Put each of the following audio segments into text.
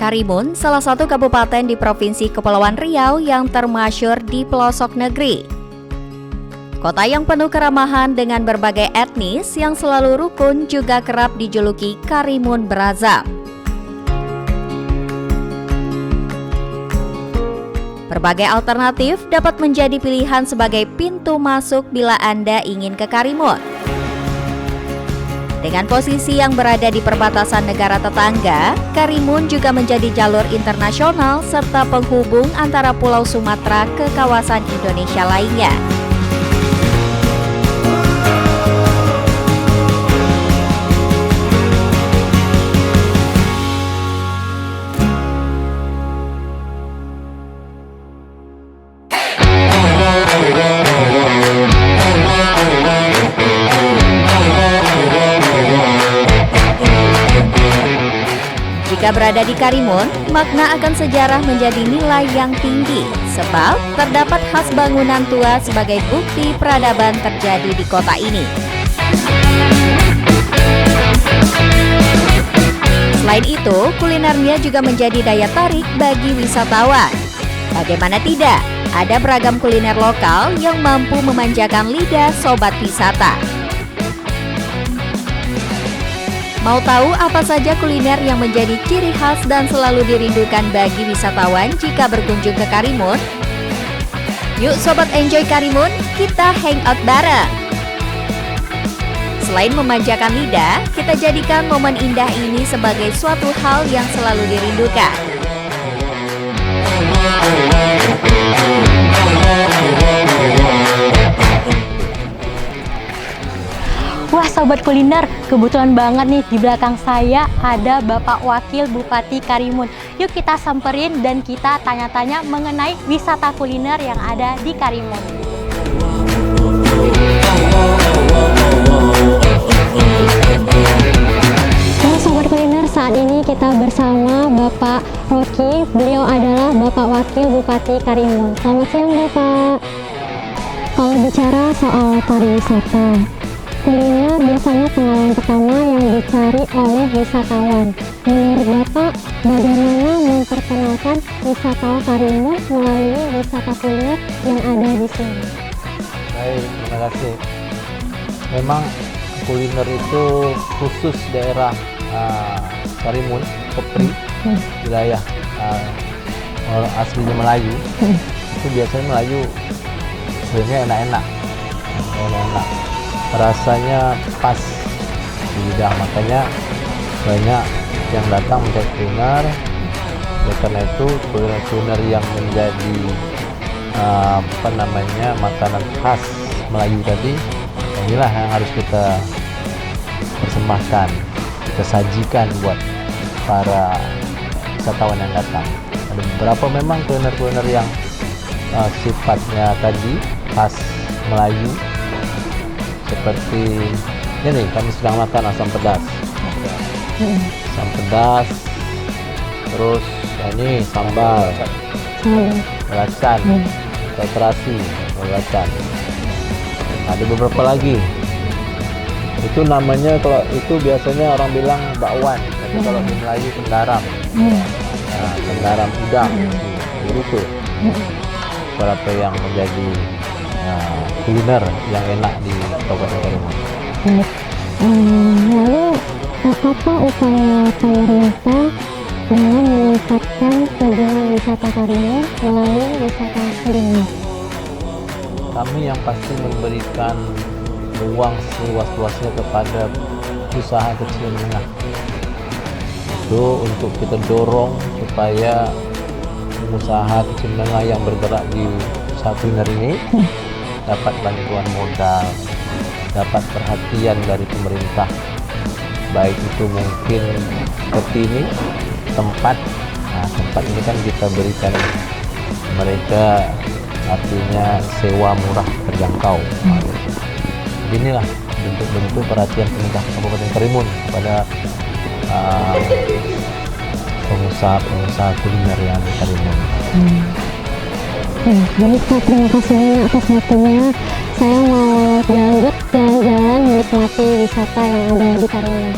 Karimun, salah satu kabupaten di Provinsi Kepulauan Riau yang termasyhur di pelosok negeri. Kota yang penuh keramahan dengan berbagai etnis yang selalu rukun juga kerap dijuluki Karimun Berazam. Berbagai alternatif dapat menjadi pilihan sebagai pintu masuk bila Anda ingin ke Karimun. Dengan posisi yang berada di perbatasan negara tetangga, Karimun juga menjadi jalur internasional serta penghubung antara Pulau Sumatera ke kawasan Indonesia lainnya. Jika berada di Karimun, makna akan sejarah menjadi nilai yang tinggi, sebab terdapat khas bangunan tua sebagai bukti peradaban terjadi di kota ini. Selain itu, kulinernya juga menjadi daya tarik bagi wisatawan. Bagaimana tidak, ada beragam kuliner lokal yang mampu memanjakan lidah sobat wisata. Mau tahu apa saja kuliner yang menjadi ciri khas dan selalu dirindukan bagi wisatawan jika berkunjung ke Karimun? Yuk Sobat Enjoy Karimun, kita hangout bareng! Selain memanjakan lidah, kita jadikan momen indah ini sebagai suatu hal yang selalu dirindukan. Wah Sobat Kuliner, kebetulan banget nih di belakang saya ada Bapak Wakil Bupati Karimun. Yuk kita samperin dan kita tanya-tanya mengenai wisata kuliner yang ada di Karimun. Nah Sobat Kuliner, saat ini kita bersama Bapak Rocky. Beliau adalah Bapak Wakil Bupati Karimun. Selamat siang Bapak. Kalau bicara soal pariwisata, kuliner biasanya pengalaman pertama yang dicari oleh wisatawan. Menurut Bapak, bagaimana memperkenalkan wisata Karimun melalui wisata kuliner yang ada di sini? Baik, terima kasih. Memang kuliner itu khusus daerah Karimun, Kepri, wilayah aslinya Melayu. Itu biasanya Melayu sebenarnya enak-enak. Rasanya pas di lidah, makanya banyak yang datang mencari kuliner. Oleh karena itu kuliner yang menjadi makanan khas Melayu tadi, inilah yang harus kita persembahkan, kita sajikan buat para wisatawan yang datang. Ada beberapa memang kuliner yang sifatnya tadi khas Melayu, seperti ini kami sedang makan asam pedas, terus ini sambal, belacan, terasi, belacan. Ada beberapa lagi. Itu namanya, kalau itu biasanya orang bilang bakwan, tapi kalau di Melayu kendaram, kendaram udang, itu beberapa yang menjadi kuliner yang enak di Kabupaten Karimun. Lalu apa upaya pemerintah dengan meningkatkan kunjungan wisata Karimun melalui wisata kuliner? Kami yang pasti memberikan ruang seluas-luasnya kepada usaha kecil menengah. Itu untuk kita dorong supaya usaha kecil menengah yang bergerak di usaha kuliner ini dapat bantuan modal, dapat perhatian dari pemerintah. Baik itu mungkin seperti ini tempat ini kan kita berikan mereka, artinya sewa murah terjangkau. Inilah bentuk-bentuk perhatian pemerintah Kabupaten Karimun kepada pengusaha kuliner yang di Karimun. Baik Pak, terima kasih banyak atas waktunya. Saya mau jalan-jalan menikmati wisata yang ada di Karimun.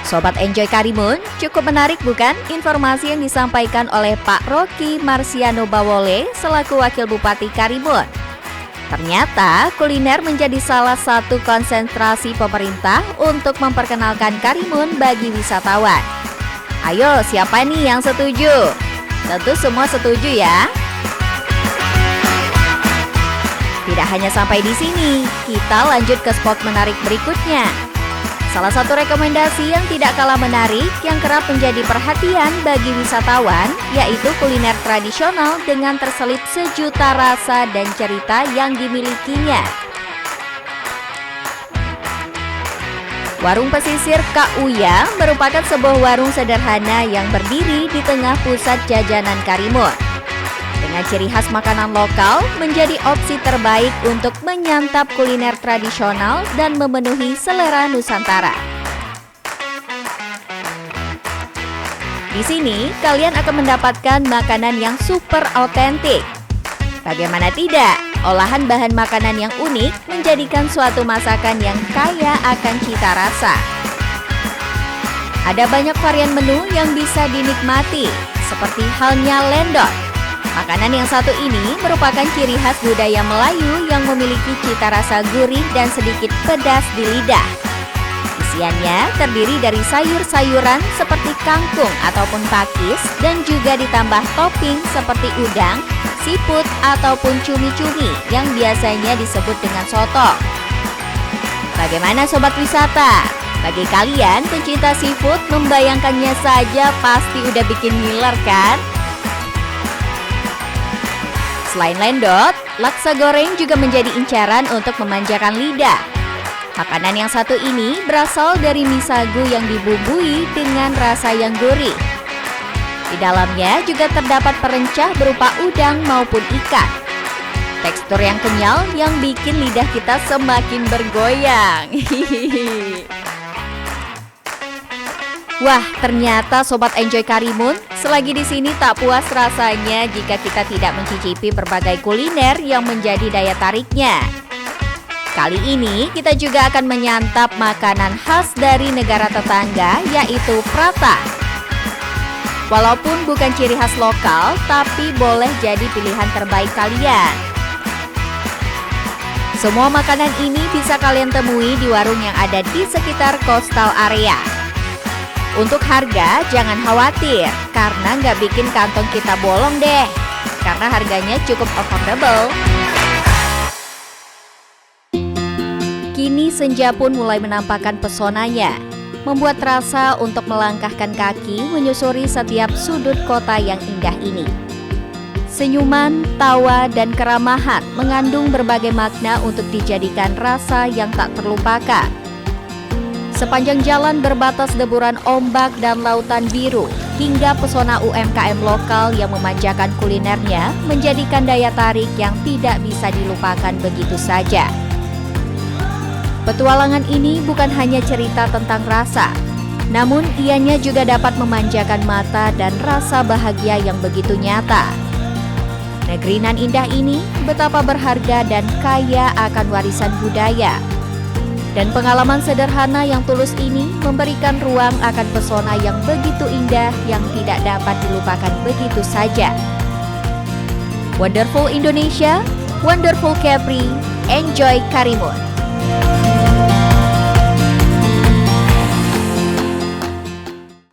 Sobat Enjoy Karimun, cukup menarik bukan informasi yang disampaikan oleh Pak Rocky Marsiano Bawole selaku Wakil Bupati Karimun. Ternyata kuliner menjadi salah satu konsentrasi pemerintah untuk memperkenalkan Karimun bagi wisatawan. Ayo, siapa nih yang setuju? Tentu semua setuju ya. Tidak hanya sampai di sini, kita lanjut ke spot menarik berikutnya. Salah satu rekomendasi yang tidak kalah menarik yang kerap menjadi perhatian bagi wisatawan yaitu kuliner tradisional dengan terselip sejuta rasa dan cerita yang dimilikinya. Warung pesisir Kak Uya merupakan sebuah warung sederhana yang berdiri di tengah pusat jajanan Karimun. Dengan ciri khas makanan lokal menjadi opsi terbaik untuk menyantap kuliner tradisional dan memenuhi selera Nusantara. Di sini kalian akan mendapatkan makanan yang super autentik. Bagaimana tidak, olahan bahan makanan yang unik menjadikan suatu masakan yang kaya akan cita rasa. Ada banyak varian menu yang bisa dinikmati, seperti halnya lendot. Makanan yang satu ini merupakan ciri khas budaya Melayu yang memiliki cita rasa gurih dan sedikit pedas di lidah. Isiannya terdiri dari sayur-sayuran seperti kangkung ataupun pakis dan juga ditambah topping seperti udang, siput ataupun cumi-cumi yang biasanya disebut dengan soto. Bagaimana sobat wisata? Bagi kalian pencinta seafood, membayangkannya saja pasti udah bikin ngiler kan? Selain lendot, laksa goreng juga menjadi incaran untuk memanjakan lidah. Makanan yang satu ini berasal dari mie sagu yang dibumbui dengan rasa yang gurih. Di dalamnya juga terdapat perencah berupa udang maupun ikan. Tekstur yang kenyal yang bikin lidah kita semakin bergoyang. Wah, ternyata Sobat Enjoy Karimun, selagi di sini tak puas rasanya jika kita tidak mencicipi berbagai kuliner yang menjadi daya tariknya. Kali ini kita juga akan menyantap makanan khas dari negara tetangga yaitu prata. Walaupun bukan ciri khas lokal, tapi boleh jadi pilihan terbaik kalian. Semua makanan ini bisa kalian temui di warung yang ada di sekitar coastal area. Untuk harga jangan khawatir, karena nggak bikin kantong kita bolong deh, karena harganya cukup affordable. Kini senja pun mulai menampakkan pesonanya, membuat rasa untuk melangkahkan kaki menyusuri setiap sudut kota yang indah ini. Senyuman, tawa, dan keramahan mengandung berbagai makna untuk dijadikan rasa yang tak terlupakan. Sepanjang jalan berbatas deburan ombak dan lautan biru, hingga pesona UMKM lokal yang memanjakan kulinernya menjadikan daya tarik yang tidak bisa dilupakan begitu saja. Petualangan ini bukan hanya cerita tentang rasa, namun ianya juga dapat memanjakan mata dan rasa bahagia yang begitu nyata. Negeri nan indah ini betapa berharga dan kaya akan warisan budaya. Dan pengalaman sederhana yang tulus ini memberikan ruang akan pesona yang begitu indah yang tidak dapat dilupakan begitu saja. Wonderful Indonesia, Wonderful Kepri, Enjoy Karimun.